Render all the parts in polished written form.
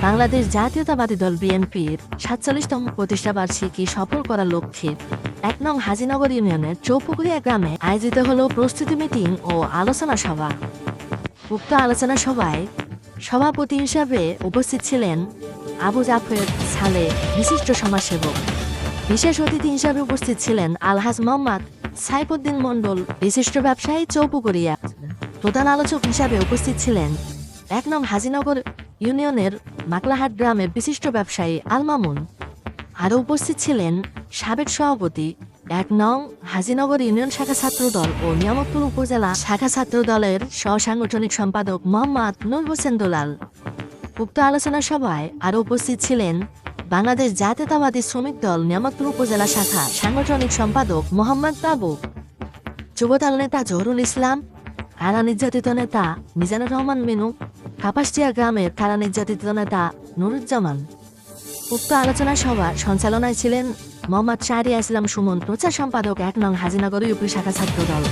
বাংলাদেশ জাতীয়তাবাদী দল বিএনপির ৪৭তম প্রতিষ্ঠাবার্ষিকী সফল করার লক্ষ্যে ১ নং হাজীনগর ইউনিয়নের চৌপুকুরিয়া গ্রামে আয়োজিত হল প্রস্তুতি মিটিং ও আলোচনা সভা। উক্ত আলোচনা সভায় সভাপতি হিসাবে উপস্থিত ছিলেন আবু জাফর সালে, বিশিষ্ট সমাজসেবক। বিশেষ অতিথি হিসাবে উপস্থিত ছিলেন আলহাজ মোহাম্মদ সাইফুদ্দিন মণ্ডল, বিশিষ্ট ব্যবসায়ী, চৌপুকুরিয়া। প্রধান আলোচক হিসাবে উপস্থিত ছিলেন ১ নং হাজীনগর ইউনিয়নের মাকলাহাট গ্রামের বিশিষ্ট ব্যবসায়ী আল মামুন। আরও উপস্থিত ছিলেন সাবেক সভাপতি ১ নং হাজীনগর ইউনিয়ন শাখা ছাত্রদল ও নিয়ামতপুর উপজেলা শাখা ছাত্রদলের সহসাংগঠনিক সম্পাদক মোহাম্মদ নূর হোসেন দুলাল। উক্ত আলোচনা সভায় আরও উপস্থিত ছিলেন বাংলাদেশ জাতীয়তাবাদী শ্রমিক দল নিয়ামতপুর উপজেলা শাখা সাংগঠনিক সম্পাদক মোহাম্মদ বাবু, যুবদল নেতা জহুরুল ইসলাম, কারা নির্যাতিত নেতা মিজানুর রহমান মিনু, কাপাসিয়া গ্রামের কারা নির্যাতিত নেতা নুরুজ্জামান। উক্ত আলোচনা সভার সঞ্চালনায় ছিলেন মোহাম্মদ শাহরিয়া ইসলাম সুমন, প্রচার সম্পাদক ১ নং হাজীনগর ইউপি শাখা ছাত্রদল।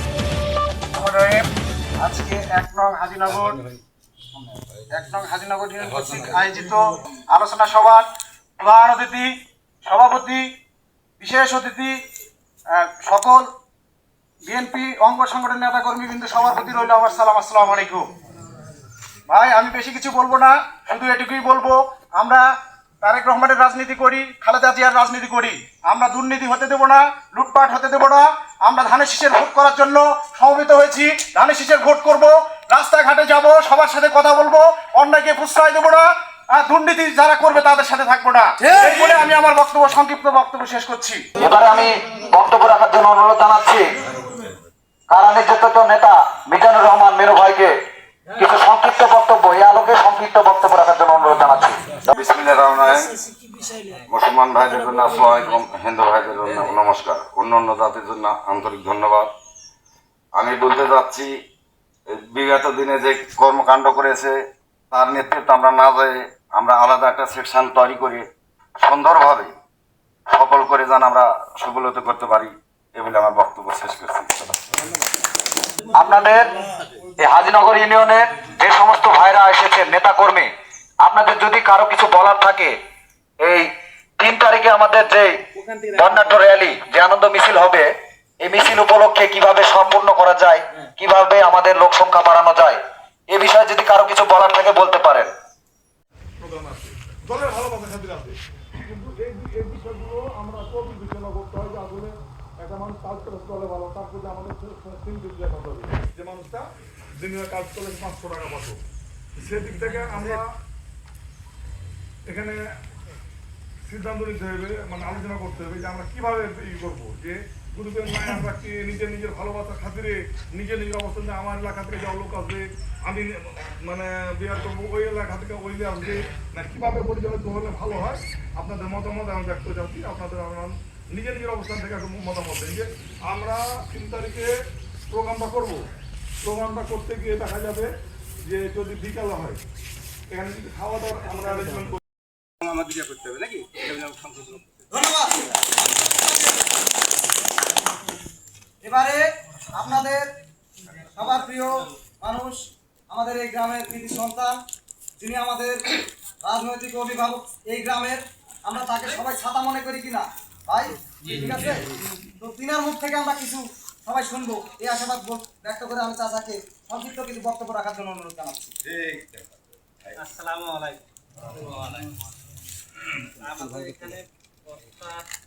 আজকে ১ নং হাজীনগর ইউনিয়ন কর্তৃক আয়োজিত আলোচনা সভার প্রধান অতিথি, সভাপতি, বিশেষ অতিথি, সকল বিএনপি অঙ্গ সংগঠনের নেতা কর্মীবৃন্দ, সবার প্রতি রইল আমার সালাম। আসসালামু আলাইকুম। ভাই, আমি বেশি কিছু বলবো না, শুধু এটুকুই বলবো, আমরা তারেক রহমানের রাজনীতি করি, খালেদা জিয়ার রাজনীতি করি। আমরা দুর্নীতি হতে দেব না, লুটপাট হতে দেব না। আমরা ধানের শীষের ভোট করার জন্য সমবেত হয়েছি, ধানের শীষের ভোট করব, রাস্তাঘাটে যাব, সবার সাথে কথা বলবো, অন্যায়কে প্রশ্রয় দেবো না, দুর্নীতি যারা করবে তাদের সাথে থাকবো না। এই বলে আমি আমার সংক্ষিপ্ত বক্তব্য শেষ করছি। এবারে আমি বক্তব্য রাখার জন্য অনুরোধ জানাচ্ছি কারা নির্যাতিত নেতা মিজানুর রহমান মিনু ভাইকে কিছু সংক্ষিপ্ত বক্তব্য, এই আলোকে সংক্ষিপ্ত বক্তব্য রাখার জন্য অনুরোধ জানাচ্ছি। বিসমিল্লাহির রহমানির রহিম। মুসলমান ভাইদের জন্য আসসালামু আলাইকুম, হিন্দু ভাইদের জন্য নমস্কার, অন্যান্য জাতির জন্য আন্তরিক ধন্যবাদ। আমি বলতে যাচ্ছি, বিগত দিনে যে কর্মকাণ্ড করেছে তার নেতৃত্ব আমরা না যেয়ে আমরা আলাদা একটা সেকশন তৈরি করে সুন্দরভাবে সফল করে যেন আমরা সফলতা করতে পারি, এ বলে আমার বক্তব্য শেষ করছি। আপনাদের এই হাজীনগর ইউনিয়নের যে সমস্ত ভাইরা এসেছেন, নেতা কর্মী, আপনাদের যদি কারো কিছু বলার থাকে, এই ৩ তারিখে আমাদের যে বর্ণাঢ্য র্যালি, যে আনন্দ মিছিল হবে, এই মিছিল উপলক্ষে কিভাবে সম্পূর্ণ করা যায়, কিভাবে আমাদের লোক সংখ্যা বাড়ানো যায়, এ বিষয়ে যদি কারো কিছু বলার থাকে বলতে পারেন। দলের ভালোবাসা খাতির আছে, কিন্তু এই বিষয়গুলো আমরা কবি বিবেচনা করতে হয় যে আসলে একটা মানুষ কাজ করে দলে ভালো, তার প্রতি আমাদের চিন্তিত দেখা হবে যে মানুষটা দিনের কাজ করলে ৫০০ টাকা পাবো। সেদিক থেকে আমরা এখানে সিদ্ধান্ত নিতে হবে, মানে আলোচনা করতে হবে যে আমরা কিভাবে ই করবো, যে গ্রুপের নয় আমরা কি নিজের ভালোবাসার খাতিরে নিজের অবস্থান, যে আমার এলাকা থেকে যা লোক আসবে আমি মানে বিয়ার করবো, ওই এলাকা থেকে ওই আসবে না, কিভাবে পরিচালিত হলে ভালো হয়, আপনাদের মতামত আমি ব্যক্ত যাচ্ছি। আপনাদের আমরা নিজের অবস্থান থেকে একটা মতামত দেন যে আমরা ৩ তারিখে প্রোগ্রামটা করবো। প্রোগ্রামটা করতে গিয়ে দেখা যাবে যে যদি বিকালে হয়, এখানে যদি খাওয়া দাওয়ার আমরা অ্যারেঞ্জমেন্ট করি, আমাদের করতে হবে নাকি। ধন্যবাদ। এবারে আপনাদের সবার প্রিয় মানুষ, আমাদের এই গ্রামের কৃতি সন্তান, যিনি আমাদের রাজনৈতিক অভিভাবক এই গ্রামের, আমরা তাকে সবাই ছাতা মনে করি কিনা ভাই, ঠিক আছে? তো তিনার মুখ থেকে আমরা কিছু সবাই শুনবো, এই আশাবাদ ব্যক্ত করে আমি চাচাকে সংক্ষিপ্ত কিছু বক্তব্য রাখার জন্য অনুরোধ জানাচ্ছি। আসসালামু আলাইকুম। আমাদের এখানে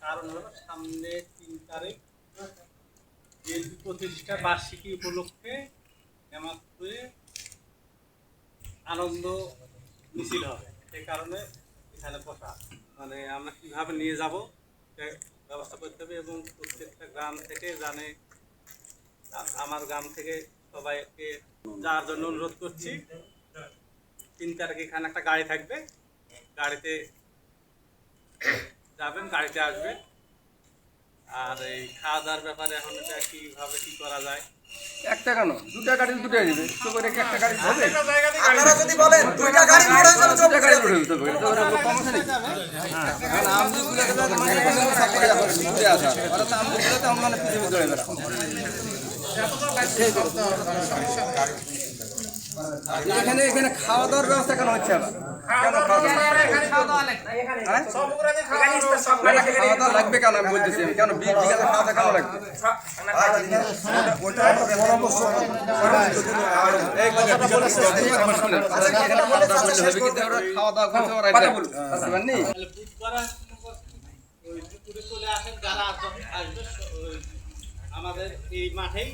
কারণ হলো সামনে ৩ তারিখ বিএনপি প্রতিষ্ঠা বার্ষিকী উপলক্ষে নেমাতপুরে আনন্দ মিছিল হবে, সেই কারণে এখানে বসা, মানে আমরা কীভাবে নিয়ে যাব ব্যবস্থা করতে হবে, এবং প্রত্যেকটা গ্রাম থেকে জানে, আমার গ্রাম থেকে সবাইকে যাওয়ার জন্য অনুরোধ করছি। ৩ তারিখে এখানে একটা গাড়ি থাকবে, গাড়িতে যাবেন, গাড়িতে আসবেন। আর এই খাওয়া দাওয়ার ব্যাপারে এখন এটা কীভাবে কী করা যায়, একটা কেন, দুটা গাড়ি দুটাই নেবে, তো করে একটা গাড়ি হবে, আপনারা যদি বলেন দুইটা গাড়ি লোড হয়ে যাবে, দুটা গাড়ি উঠে দিতে হবে, তো ওরা সমস্যা নেই। কারণ আমগুলোকে তো মানে ঘুরে আসা, ওরা তো আমগুলো তো মানে পৃথিবী ধরে বেড়া। এখানে খাওয়া দাওয়ার ব্যবস্থা কেন হচ্ছে না? কেন খাওয়া দাওয়া লাগবে কেন আমি বলতেছি কেন বিকালে খাওয়া দাওয়া কেন লাগবে খাওয়া দাওয়া ওই দুপুরে চলে আসেন যারা আসবে আমাদের এই মাঠেই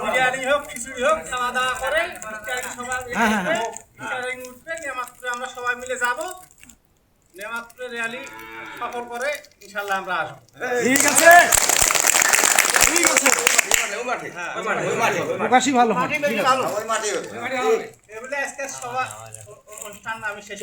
বিরিয়ানি হোক খিচুড়ি হোক খাওয়া দাওয়া করে আমরা সবাই মিলে যাবো নেমাত্র র্যালি সফল করে ইনশাল্লাহ আমরা আসবো। ঠিক আছে প্রকাশই ভালো হয় এগুলো আজকে সবার অনুষ্ঠান আমি শেষ